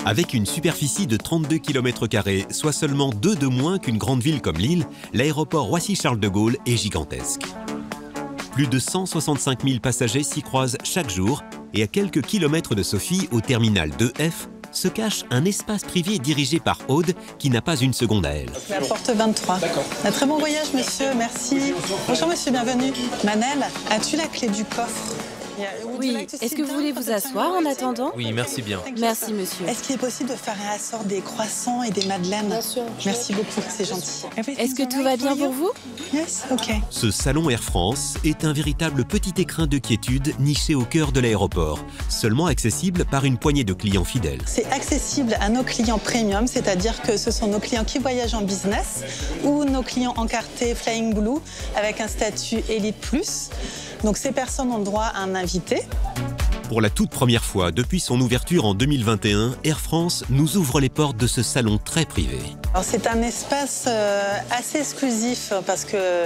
Avec une superficie de 32 km², soit seulement 2 de moins qu'une grande ville comme Lille, l'aéroport Roissy-Charles de Gaulle est gigantesque. Plus de 165 000 passagers s'y croisent chaque jour et à quelques kilomètres de Sophie, au terminal 2F, se cache un espace privé dirigé par Aude qui n'a pas une seconde à elle. La porte 23. Un très bon voyage, monsieur, merci. Bonjour, monsieur, bienvenue. Manel, as-tu la clé du coffre? Oui, est-ce que vous voulez vous asseoir en attendant? Oui, merci bien. Merci, monsieur. Est-ce qu'il est possible de faire un assort des croissants et des madeleines? Bien sûr. Merci beaucoup, c'est gentil. Est-ce que tout va bien pour vous? Yes, ok. Ce salon Air France est un véritable petit écrin de quiétude niché au cœur de l'aéroport, seulement accessible par une poignée de clients fidèles. C'est accessible à nos clients premium, c'est-à-dire que ce sont nos clients qui voyagent en business ou nos clients encartés Flying Blue avec un statut Elite Plus. Donc ces personnes ont le droit à un invité. Pour la toute première fois depuis son ouverture en 2021, Air France nous ouvre les portes de ce salon très privé. C'est un espace assez exclusif parce que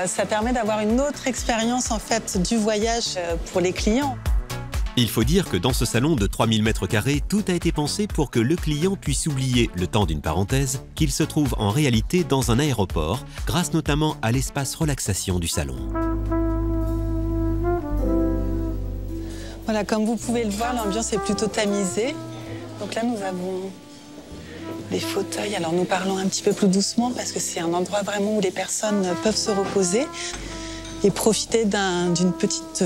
ça permet d'avoir une autre expérience en fait du voyage pour les clients. Il faut dire que dans ce salon de 3000 m², tout a été pensé pour que le client puisse oublier, le temps d'une parenthèse, qu'il se trouve en réalité dans un aéroport, grâce notamment à l'espace relaxation du salon. Voilà, comme vous pouvez le voir, l'ambiance est plutôt tamisée. Donc là, nous avons des fauteuils. Alors nous parlons un petit peu plus doucement parce que c'est un endroit vraiment où les personnes peuvent se reposer et profiter d'une petite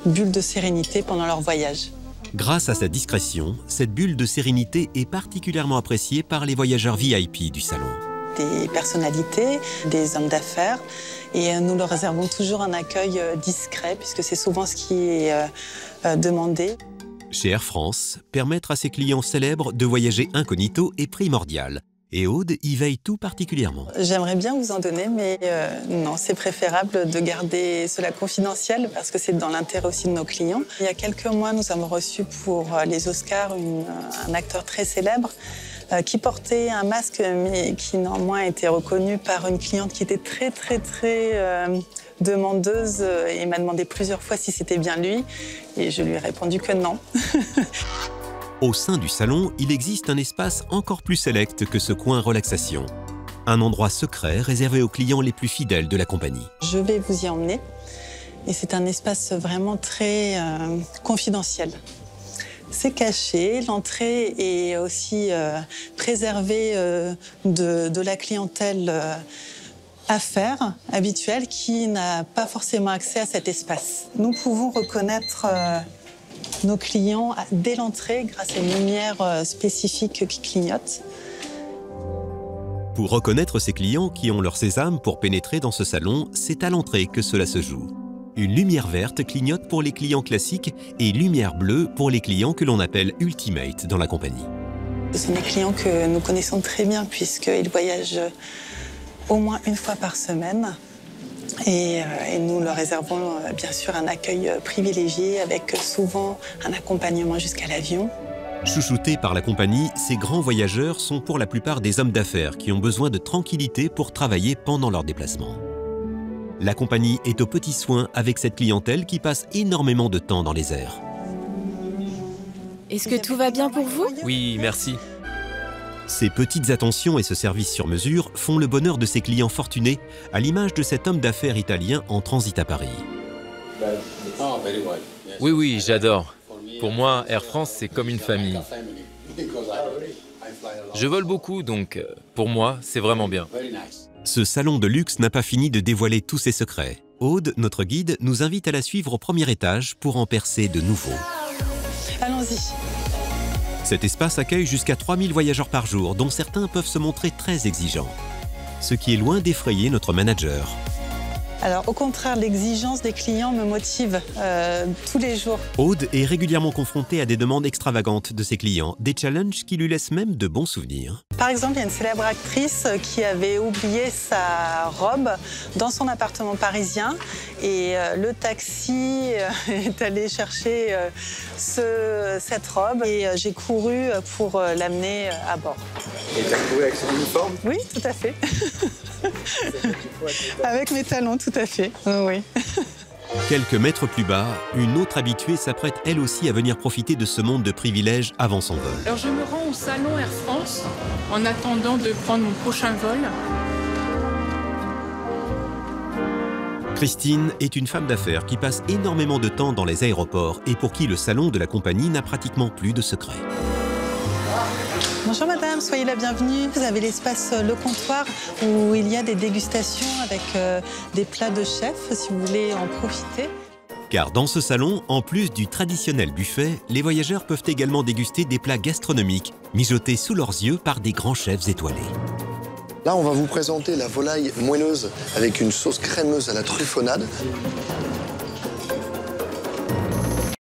bulle de sérénité pendant leur voyage. Grâce à sa discrétion, cette bulle de sérénité est particulièrement appréciée par les voyageurs VIP du salon. Des personnalités, des hommes d'affaires, et nous leur réservons toujours un accueil discret puisque c'est souvent ce qui est demandé. Chez Air France, permettre à ses clients célèbres de voyager incognito est primordial. Et Aude y veille tout particulièrement. J'aimerais bien vous en donner, mais non, c'est préférable de garder cela confidentiel parce que c'est dans l'intérêt aussi de nos clients. Il y a quelques mois, nous avons reçu pour les Oscars un acteur très célèbre qui portait un masque, mais qui néanmoins a été reconnu par une cliente qui était très demandeuse et m'a demandé plusieurs fois si c'était bien lui. Et je lui ai répondu que non. Au sein du salon, il existe un espace encore plus sélect que ce coin relaxation. Un endroit secret réservé aux clients les plus fidèles de la compagnie. Je vais vous y emmener. Et c'est un espace vraiment très confidentiel. C'est caché, l'entrée est aussi préservée de la clientèle affaires habituelle qui n'a pas forcément accès à cet espace. Nous pouvons reconnaître nos clients dès l'entrée grâce à une lumière spécifique qui clignote. Pour reconnaître ces clients qui ont leur sésame pour pénétrer dans ce salon, c'est à l'entrée que cela se joue. Une lumière verte clignote pour les clients classiques et lumière bleue pour les clients que l'on appelle Ultimate dans la compagnie. Ce sont des clients que nous connaissons très bien puisqu'ils voyagent au moins une fois par semaine. Et nous leur réservons bien sûr un accueil privilégié avec souvent un accompagnement jusqu'à l'avion. Chouchoutés par la compagnie, ces grands voyageurs sont pour la plupart des hommes d'affaires qui ont besoin de tranquillité pour travailler pendant leur déplacement. La compagnie est aux petits soins avec cette clientèle qui passe énormément de temps dans les airs. Est-ce que tout va bien pour vous? Oui, merci. Ces petites attentions et ce service sur mesure font le bonheur de ces clients fortunés, à l'image de cet homme d'affaires italien en transit à Paris. Oui, j'adore. Pour moi, Air France, c'est comme une famille. Je vole beaucoup, donc pour moi, c'est vraiment bien. Ce salon de luxe n'a pas fini de dévoiler tous ses secrets. Aude, notre guide, nous invite à la suivre au premier étage pour en percer de nouveaux. Allons-y. Cet espace accueille jusqu'à 3000 voyageurs par jour, dont certains peuvent se montrer très exigeants. Ce qui est loin d'effrayer notre manager. Alors, au contraire, l'exigence des clients me motive tous les jours. Aude est régulièrement confrontée à des demandes extravagantes de ses clients, des challenges qui lui laissent même de bons souvenirs. Par exemple, il y a une célèbre actrice qui avait oublié sa robe dans son appartement parisien et le taxi est allé chercher cette robe et j'ai couru pour l'amener à bord. Et tu as couru avec son uniforme? Oui, tout à fait. Avec mes talons, tout à fait. Oui. Quelques mètres plus bas, une autre habituée s'apprête elle aussi à venir profiter de ce monde de privilèges avant son vol. Alors je me rends au salon Air France en attendant de prendre mon prochain vol. Christine est une femme d'affaires qui passe énormément de temps dans les aéroports et pour qui le salon de la compagnie n'a pratiquement plus de secrets. Bonjour madame, soyez la bienvenue. Vous avez l'espace Le Comptoir où il y a des dégustations avec des plats de chef si vous voulez en profiter. Car dans ce salon, en plus du traditionnel buffet, les voyageurs peuvent également déguster des plats gastronomiques mijotés sous leurs yeux par des grands chefs étoilés. Là, on va vous présenter la volaille moelleuse avec une sauce crémeuse à la truffonnade.